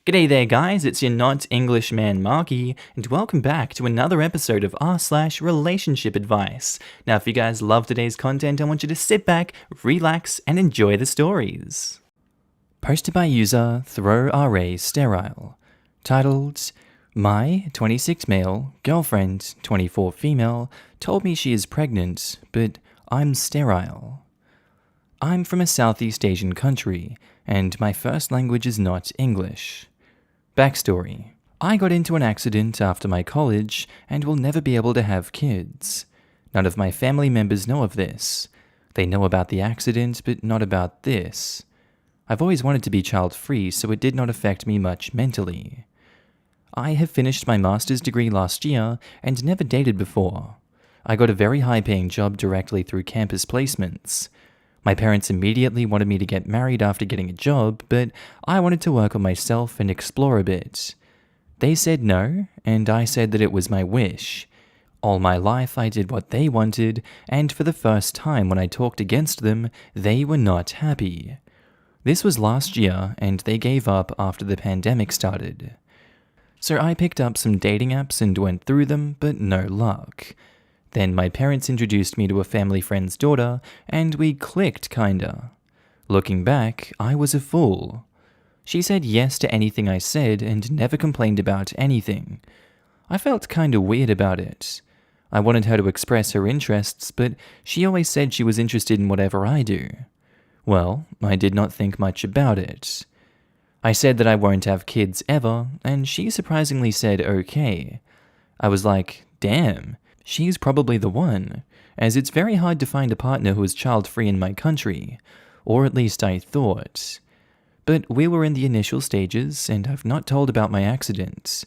G'day there guys, it's your not English man Markee, and welcome back to another episode of r/relationship advice. Now if you guys love today's content, I want you to sit back, relax, and enjoy the stories. Posted by user STERILE, titled, My 26 male, girlfriend, 24 female, told me she is pregnant, but I'm sterile. I'm from a Southeast Asian country, and my first language is not English. Backstory. I got into an accident after my college and will never be able to have kids. None of my family members know of this. They know about the accident, but not about this. I've always wanted to be child-free, so it did not affect me much mentally. I have finished my master's degree last year and never dated before. I got a very high-paying job directly through campus placements. My parents immediately wanted me to get married after getting a job, but I wanted to work on myself and explore a bit. They said no, and I said that it was my wish. All my life I did what they wanted, and for the first time when I talked against them, they were not happy. This was last year, and they gave up after the pandemic started. So I picked up some dating apps and went through them, but no luck. Then my parents introduced me to a family friend's daughter, and we clicked kinda. Looking back, I was a fool. She said yes to anything I said and never complained about anything. I felt kinda weird about it. I wanted her to express her interests, but she always said she was interested in whatever I do. Well, I did not think much about it. I said that I won't have kids ever, and she surprisingly said okay. I was like, damn. She's probably the one, as it's very hard to find a partner who is child-free in my country, or at least I thought. But we were in the initial stages, and I've not told about my accident.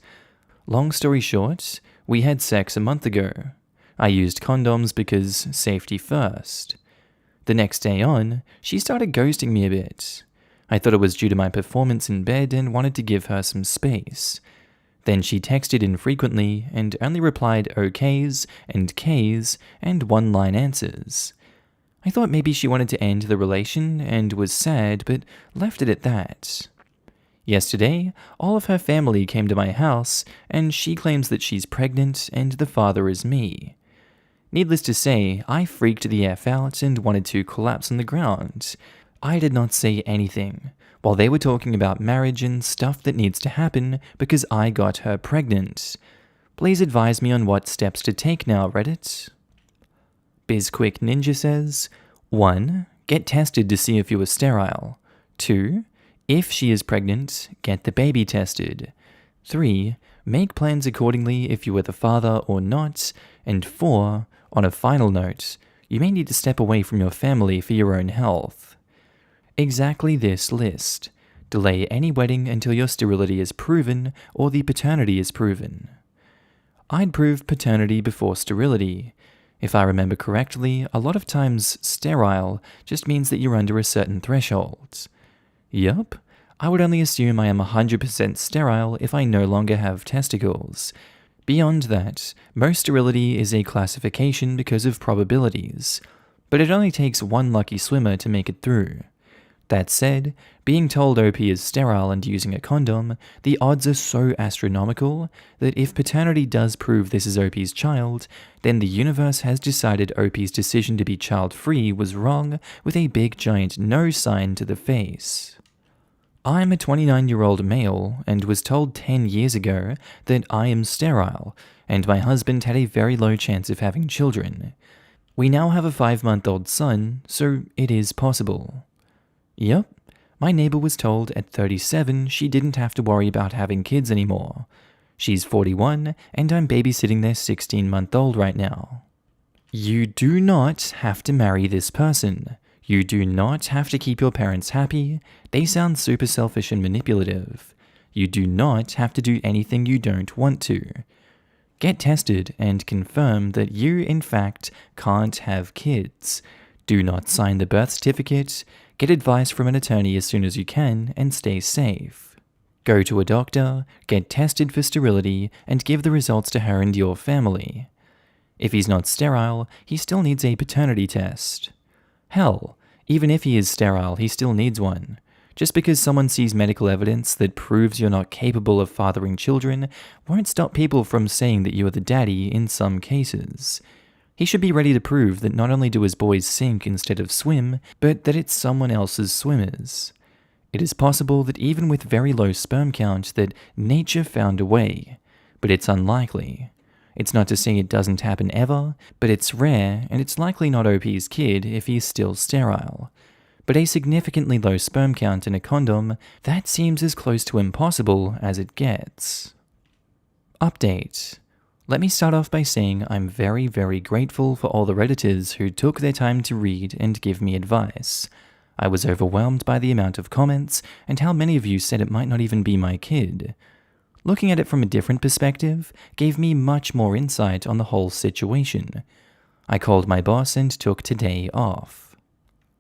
Long story short, we had sex a month ago. I used condoms because safety first. The next day on, she started ghosting me a bit. I thought it was due to my performance in bed and wanted to give her some space. Then she texted infrequently and only replied okays and Ks and one-line answers. I thought maybe she wanted to end the relation and was sad, but left it at that. Yesterday, all of her family came to my house, and she claims that she's pregnant and the father is me. Needless to say, I freaked the F out and wanted to collapse on the ground. I did not say anything, while they were talking about marriage and stuff that needs to happen because I got her pregnant. Please advise me on what steps to take now, Reddit. BizQuick Ninja says, 1. Get tested to see if you are sterile. 2. If she is pregnant, get the baby tested. 3. Make plans accordingly if you are the father or not. And 4. On a final note, you may need to step away from your family for your own health. Exactly this list. Delay any wedding until your sterility is proven or the paternity is proven. I'd prove paternity before sterility. If I remember correctly, a lot of times sterile just means that you're under a certain threshold. Yup, I would only assume I am 100% sterile if I no longer have testicles. Beyond that, most sterility is a classification because of probabilities, but it only takes one lucky swimmer to make it through. That said, being told OP is sterile and using a condom, the odds are so astronomical that if paternity does prove this is OP's child, then the universe has decided OP's decision to be child-free was wrong with a big giant no sign to the face. I'm a 29-year-old male and was told 10 years ago that I am sterile, and my husband had a very low chance of having children. We now have a 5-month-old son, so it is possible. Yep, my neighbor was told at 37 she didn't have to worry about having kids anymore. She's 41, and I'm babysitting their 16-month-old right now. You do not have to marry this person. You do not have to keep your parents happy. They sound super selfish and manipulative. You do not have to do anything you don't want to. Get tested and confirm that you, in fact, can't have kids. Do not sign the birth certificate. Get advice from an attorney as soon as you can, and stay safe. Go to a doctor, get tested for sterility, and give the results to her and your family. If he's not sterile, he still needs a paternity test. Hell, even if he is sterile, he still needs one. Just because someone sees medical evidence that proves you're not capable of fathering children won't stop people from saying that you are the daddy in some cases. He should be ready to prove that not only do his boys sink instead of swim, but that it's someone else's swimmers. It is possible that even with very low sperm count that nature found a way, but it's unlikely. It's not to say it doesn't happen ever, but it's rare and it's likely not OP's kid if he's still sterile. But a significantly low sperm count in a condom, that seems as close to impossible as it gets. Update. Let me start off by saying I'm very, very grateful for all the Redditors who took their time to read and give me advice. I was overwhelmed by the amount of comments and how many of you said it might not even be my kid. Looking at it from a different perspective gave me much more insight on the whole situation. I called my boss and took today off.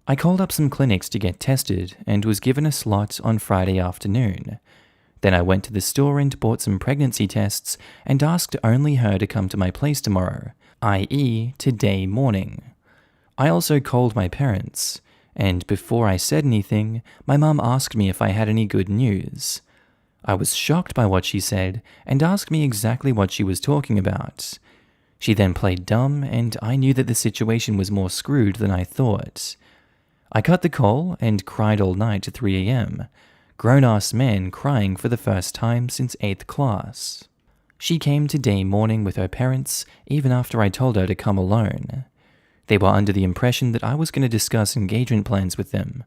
I called up some clinics to get tested and was given a slot on Friday afternoon. Then I went to the store and bought some pregnancy tests and asked only her to come to my place tomorrow, i.e. today morning. I also called my parents, and before I said anything, my mum asked me if I had any good news. I was shocked by what she said and asked me exactly what she was talking about. She then played dumb and I knew that the situation was more screwed than I thought. I cut the call and cried all night to 3 a.m., grown-ass man crying for the first time since 8th class. She came today morning with her parents even after I told her to come alone. They were under the impression that I was going to discuss engagement plans with them.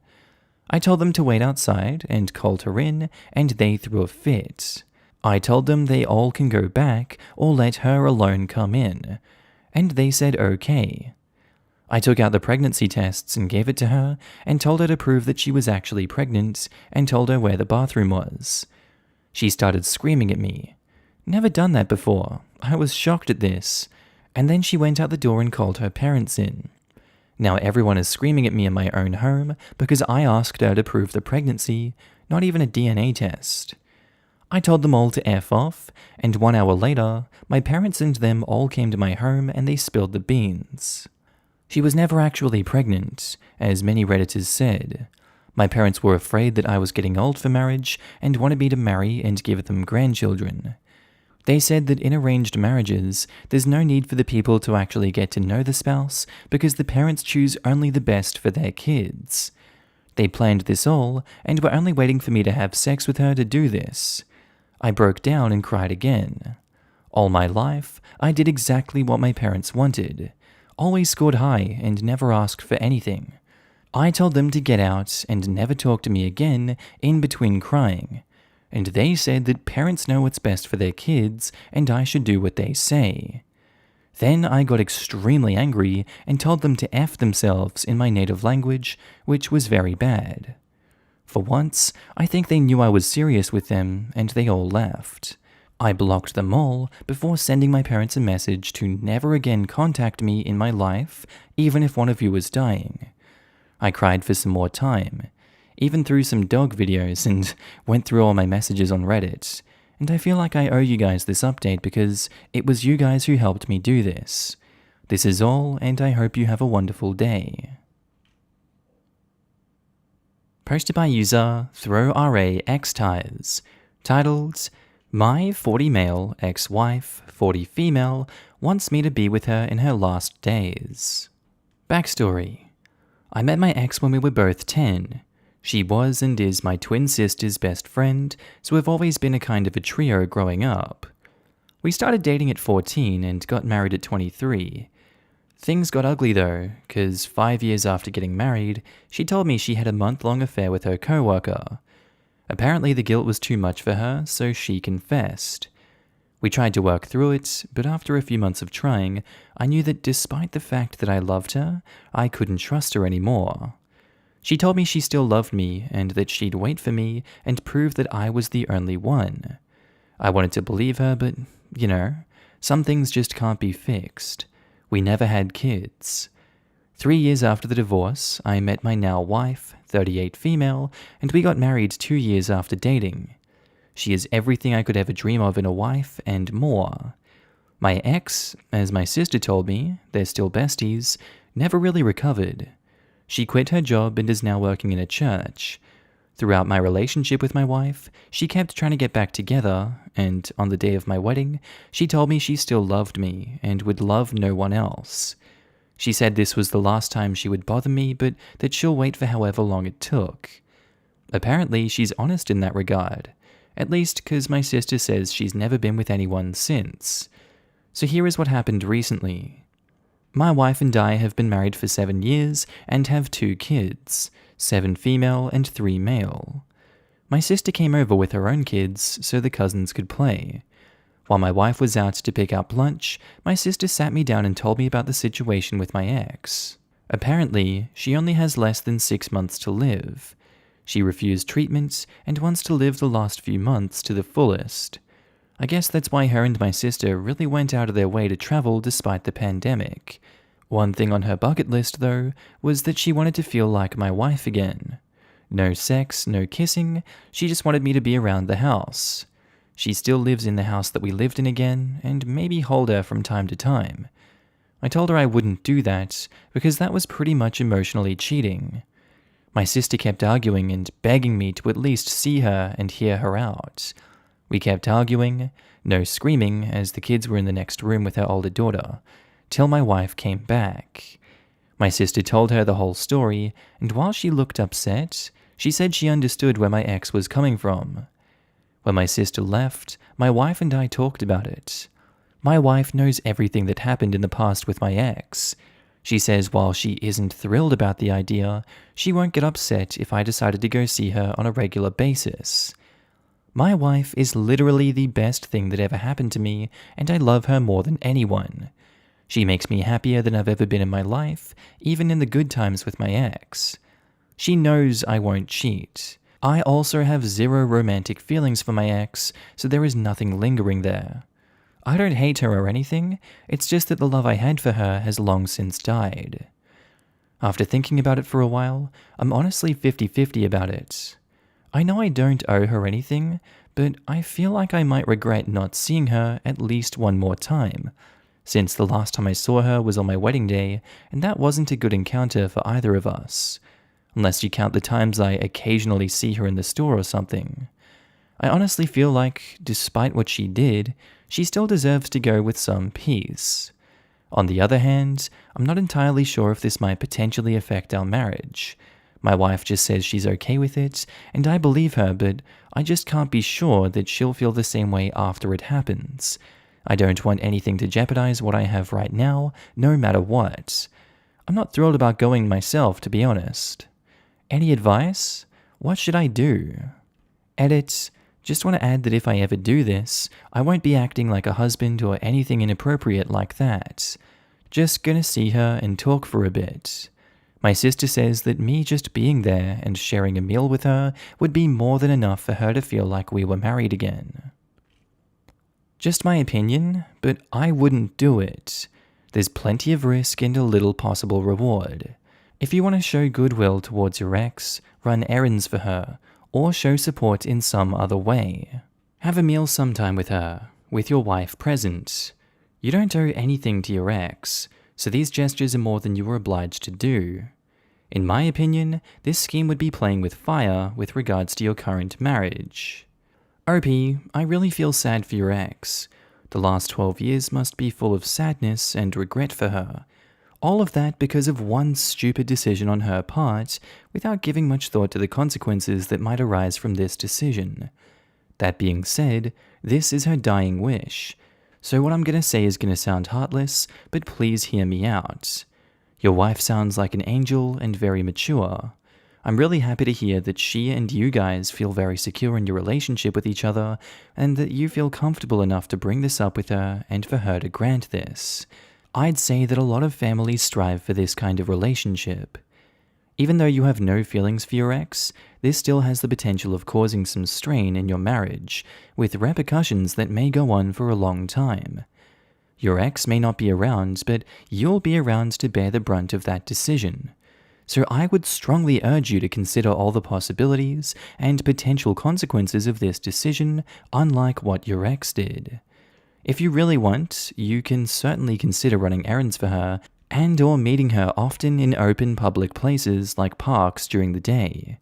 I told them to wait outside and called her in, and they threw a fit. I told them they all can go back or let her alone come in, and they said okay. I took out the pregnancy tests and gave it to her and told her to prove that she was actually pregnant and told her where the bathroom was. She started screaming at me. Never done that before. I was shocked at this. And then she went out the door and called her parents in. Now everyone is screaming at me in my own home because I asked her to prove the pregnancy, not even a DNA test. I told them all to F off, and 1 hour later, my parents and them all came to my home and they spilled the beans. She was never actually pregnant, as many Redditors said. My parents were afraid that I was getting old for marriage and wanted me to marry and give them grandchildren. They said that in arranged marriages, there's no need for the people to actually get to know the spouse because the parents choose only the best for their kids. They planned this all and were only waiting for me to have sex with her to do this. I broke down and cried again. All my life, I did exactly what my parents wanted. Always scored high and never asked for anything. I told them to get out and never talk to me again in between crying. And they said that parents know what's best for their kids and I should do what they say. Then I got extremely angry and told them to F themselves in my native language, which was very bad. For once, I think they knew I was serious with them and they all left. I blocked them all before sending my parents a message to never again contact me in my life, even if one of you was dying. I cried for some more time, even through some dog videos, and went through all my messages on Reddit. And I feel like I owe you guys this update because it was you guys who helped me do this. This is all, and I hope you have a wonderful day. Posted by user ThrowRAXTires, titled, My 40 male ex-wife, 40 female, wants me to be with her in her last days. Backstory. I met my ex when we were both 10. She was and is my twin sister's best friend, so we've always been a kind of a trio growing up. We started dating at 14 and got married at 23. Things got ugly though, cause 5 years after getting married, she told me she had a month-long affair with her coworker. Apparently the guilt was too much for her, so she confessed. We tried to work through it, but after a few months of trying, I knew that despite the fact that I loved her, I couldn't trust her anymore. She told me she still loved me and that she'd wait for me and prove that I was the only one. I wanted to believe her, but, some things just can't be fixed. We never had kids. 3 years after the divorce, I met my now wife, 38 female, and we got married 2 years after dating. She is everything I could ever dream of in a wife and more. My ex, as my sister told me, they're still besties, never really recovered. She quit her job and is now working in a church. Throughout my relationship with my wife, she kept trying to get back together, and on the day of my wedding, she told me she still loved me and would love no one else. She said this was the last time she would bother me, but that she'll wait for however long it took. Apparently, she's honest in that regard, at least because my sister says she's never been with anyone since. So here is what happened recently. My wife and I have been married for 7 years and have 2 kids, 7 female and 3 male. My sister came over with her own kids so the cousins could play. While my wife was out to pick up lunch, my sister sat me down and told me about the situation with my ex. Apparently, she only has less than 6 months to live. She refused treatments and wants to live the last few months to the fullest. I guess that's why her and my sister really went out of their way to travel despite the pandemic. One thing on her bucket list, though, was that she wanted to feel like my wife again. No sex, no kissing, she just wanted me to be around the house. She still lives in the house that we lived in again, and maybe hold her from time to time. I told her I wouldn't do that, because that was pretty much emotionally cheating. My sister kept arguing and begging me to at least see her and hear her out. We kept arguing, no screaming, as the kids were in the next room with her older daughter, till my wife came back. My sister told her the whole story, and while she looked upset, she said she understood where my ex was coming from. When my sister left, my wife and I talked about it. My wife knows everything that happened in the past with my ex. She says while she isn't thrilled about the idea, she won't get upset if I decided to go see her on a regular basis. My wife is literally the best thing that ever happened to me, and I love her more than anyone. She makes me happier than I've ever been in my life, even in the good times with my ex. She knows I won't cheat. I also have 0 romantic feelings for my ex, so there is nothing lingering there. I don't hate her or anything, it's just that the love I had for her has long since died. After thinking about it for a while, I'm honestly 50-50 about it. I know I don't owe her anything, but I feel like I might regret not seeing her at least one more time, since the last time I saw her was on my wedding day, and that wasn't a good encounter for either of us, unless you count the times I occasionally see her in the store or something. I honestly feel like, despite what she did, she still deserves to go with some peace. On the other hand, I'm not entirely sure if this might potentially affect our marriage. My wife just says she's okay with it, and I believe her, but I just can't be sure that she'll feel the same way after it happens. I don't want anything to jeopardize what I have right now, no matter what. I'm not thrilled about going myself, to be honest. Any advice? What should I do? Edit. Just want to add that if I ever do this, I won't be acting like a husband or anything inappropriate like that. Just gonna see her and talk for a bit. My sister says that me just being there and sharing a meal with her would be more than enough for her to feel like we were married again. Just my opinion, but I wouldn't do it. There's plenty of risk and a little possible reward. If you want to show goodwill towards your ex, run errands for her, or show support in some other way. Have a meal sometime with her, with your wife present. You don't owe anything to your ex, so these gestures are more than you are obliged to do. In my opinion, this scheme would be playing with fire with regards to your current marriage. OP, I really feel sad for your ex. The last 12 years must be full of sadness and regret for her. All of that because of one stupid decision on her part, without giving much thought to the consequences that might arise from this decision. That being said, this is her dying wish. So what I'm gonna say is gonna sound heartless, but please hear me out. Your wife sounds like an angel and very mature. I'm really happy to hear that she and you guys feel very secure in your relationship with each other, and that you feel comfortable enough to bring this up with her and for her to grant this. I'd say that a lot of families strive for this kind of relationship. Even though you have no feelings for your ex, this still has the potential of causing some strain in your marriage, with repercussions that may go on for a long time. Your ex may not be around, but you'll be around to bear the brunt of that decision. So I would strongly urge you to consider all the possibilities and potential consequences of this decision, unlike what your ex did. If you really want, you can certainly consider running errands for her and/or meeting her often in open public places like parks during the day.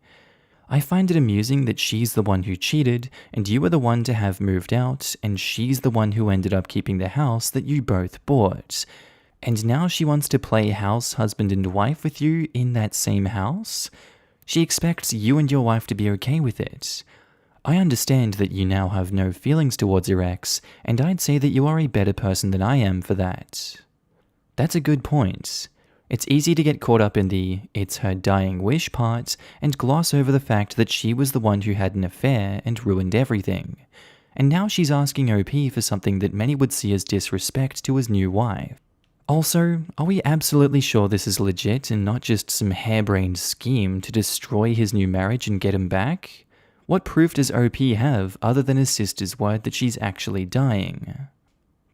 I find it amusing that she's the one who cheated, and you were the one to have moved out, and she's the one who ended up keeping the house that you both bought. And now she wants to play house husband and wife with you in that same house? She expects you and your wife to be okay with it. I understand that you now have no feelings towards your ex, and I'd say that you are a better person than I am for that. That's a good point. It's easy to get caught up in the "it's her dying wish" part and gloss over the fact that she was the one who had an affair and ruined everything. And now she's asking OP for something that many would see as disrespect to his new wife. Also, are we absolutely sure this is legit and not just some harebrained scheme to destroy his new marriage and get him back? What proof does OP have other than his sister's word that she's actually dying?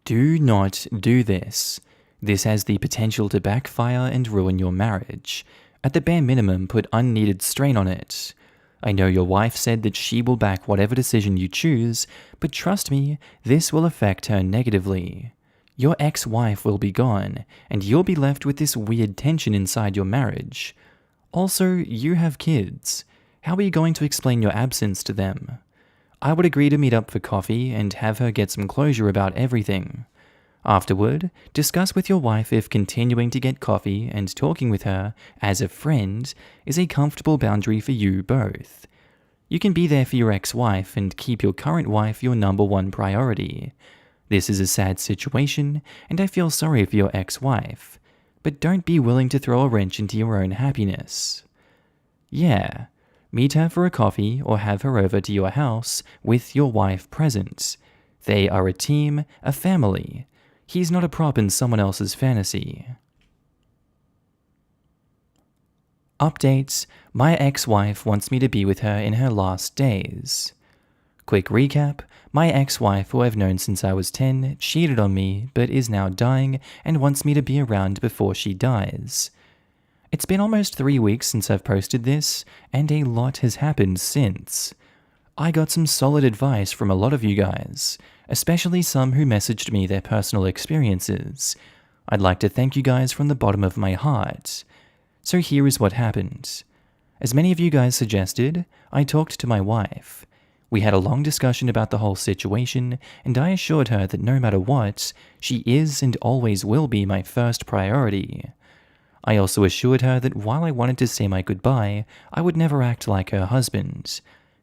Do not do this. This has the potential to backfire and ruin your marriage. At the bare minimum, put unneeded strain on it. I know your wife said that she will back whatever decision you choose, but trust me, this will affect her negatively. Your ex-wife will be gone, and you'll be left with this weird tension inside your marriage. Also, you have kids. How are you going to explain your absence to them? I would agree to meet up for coffee and have her get some closure about everything. Afterward, discuss with your wife if continuing to get coffee and talking with her as a friend is a comfortable boundary for you both. You can be there for your ex-wife and keep your current wife your number one priority. This is a sad situation, and I feel sorry for your ex-wife, but don't be willing to throw a wrench into your own happiness. Yeah, meet her for a coffee or have her over to your house with your wife present. They are a team, a family. He's not a prop in someone else's fantasy. Updates: my ex-wife wants me to be with her in her last days. Quick recap: my ex-wife, who I've known since I was 10, cheated on me but is now dying and wants me to be around before she dies. It's been almost 3 weeks since I've posted this, and a lot has happened since. I got some solid advice from a lot of you guys, especially some who messaged me their personal experiences. I'd like to thank you guys from the bottom of my heart. So here is what happened. As many of you guys suggested, I talked to my wife. We had a long discussion about the whole situation, and I assured her that no matter what, she is and always will be my first priority. I also assured her that while I wanted to say my goodbye, I would never act like her husband.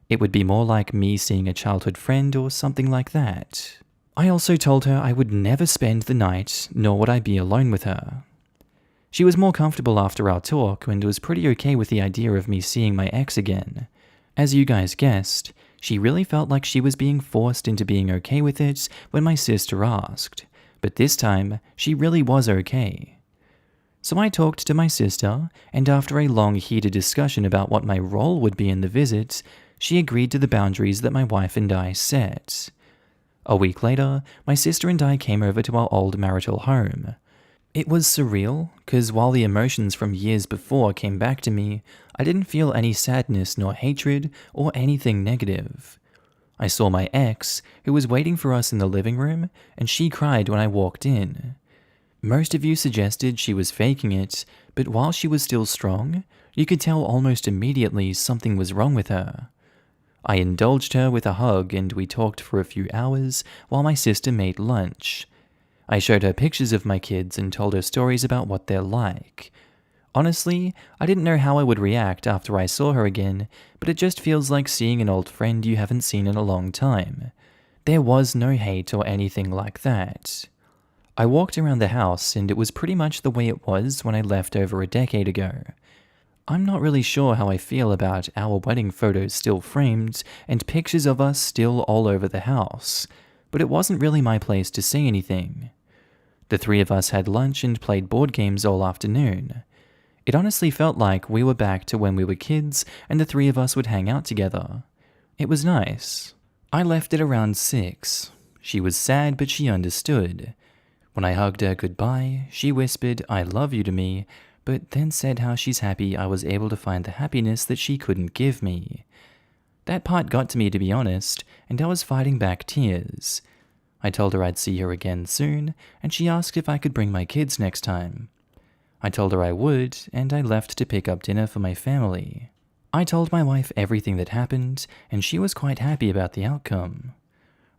It would be more like me seeing a childhood friend or something like that. I also told her I would never spend the night, nor would I be alone with her. She was more comfortable after our talk and was pretty okay with the idea of me seeing my ex again. As you guys guessed, she really felt like she was being forced into being okay with it when my sister asked, but this time she really was okay. So I talked to my sister, and after a long heated discussion about what my role would be in the visit, she agreed to the boundaries that my wife and I set. A week later, my sister and I came over to our old marital home. It was surreal, because while the emotions from years before came back to me, I didn't feel any sadness nor hatred or anything negative. I saw my ex, who was waiting for us in the living room, and she cried when I walked in. Most of you suggested she was faking it, but while she was still strong, you could tell almost immediately something was wrong with her. I indulged her with a hug and we talked for a few hours while my sister made lunch. I showed her pictures of my kids and told her stories about what they're like. Honestly, I didn't know how I would react after I saw her again, but it just feels like seeing an old friend you haven't seen in a long time. There was no hate or anything like that. I walked around the house and it was pretty much the way it was when I left over a decade ago. I'm not really sure how I feel about our wedding photos still framed and pictures of us still all over the house, but it wasn't really my place to say anything. The three of us had lunch and played board games all afternoon. It honestly felt like we were back to when we were kids and the three of us would hang out together. It was nice. I left at around 6. She was sad, but she understood. When I hugged her goodbye, she whispered "I love you" to me, but then said how she's happy I was able to find the happiness that she couldn't give me. That part got to me, to be honest, and I was fighting back tears. I told her I'd see her again soon, and she asked if I could bring my kids next time. I told her I would, and I left to pick up dinner for my family. I told my wife everything that happened, and she was quite happy about the outcome.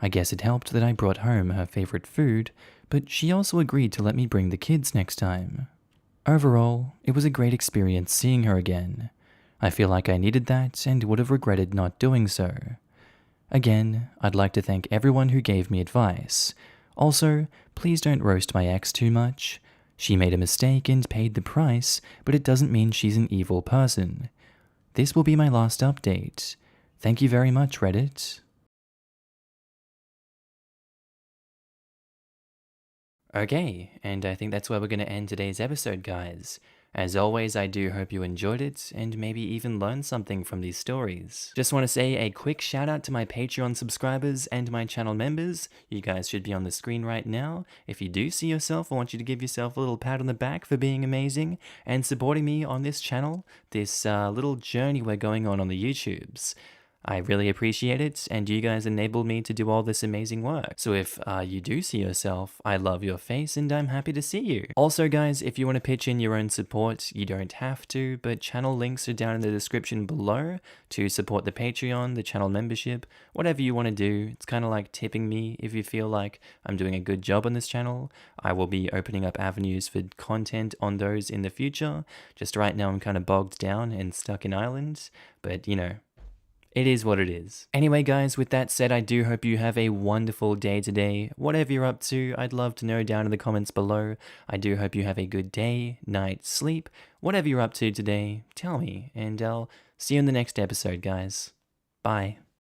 I guess it helped that I brought home her favorite food, but she also agreed to let me bring the kids next time. Overall, it was a great experience seeing her again. I feel like I needed that and would have regretted not doing so. Again, I'd like to thank everyone who gave me advice. Also, please don't roast my ex too much. She made a mistake and paid the price, but it doesn't mean she's an evil person. This will be my last update. Thank you very much, Reddit. Okay, and I think that's where we're going to end today's episode, guys. As always, I do hope you enjoyed it and maybe even learned something from these stories. Just want to say a quick shout out to my Patreon subscribers and my channel members. You guys should be on the screen right now. If you do see yourself, I want you to give yourself a little pat on the back for being amazing and supporting me on this channel, this little journey we're going on the YouTubes. I really appreciate it, and you guys enabled me to do all this amazing work. So if you do see yourself, I love your face and I'm happy to see you. Also guys, if you want to pitch in your own support, you don't have to, but channel links are down in the description below to support the Patreon, the channel membership, whatever you want to do. It's kind of like tipping me if you feel like I'm doing a good job on this channel. I will be opening up avenues for content on those in the future. Just right now I'm kind of bogged down and stuck in Ireland, but you know, it is what it is. Anyway guys, with that said, I do hope you have a wonderful day today. Whatever you're up to, I'd love to know down in the comments below. I do hope you have a good day, night, sleep. Whatever you're up to today, tell me, and I'll see you in the next episode, guys. Bye.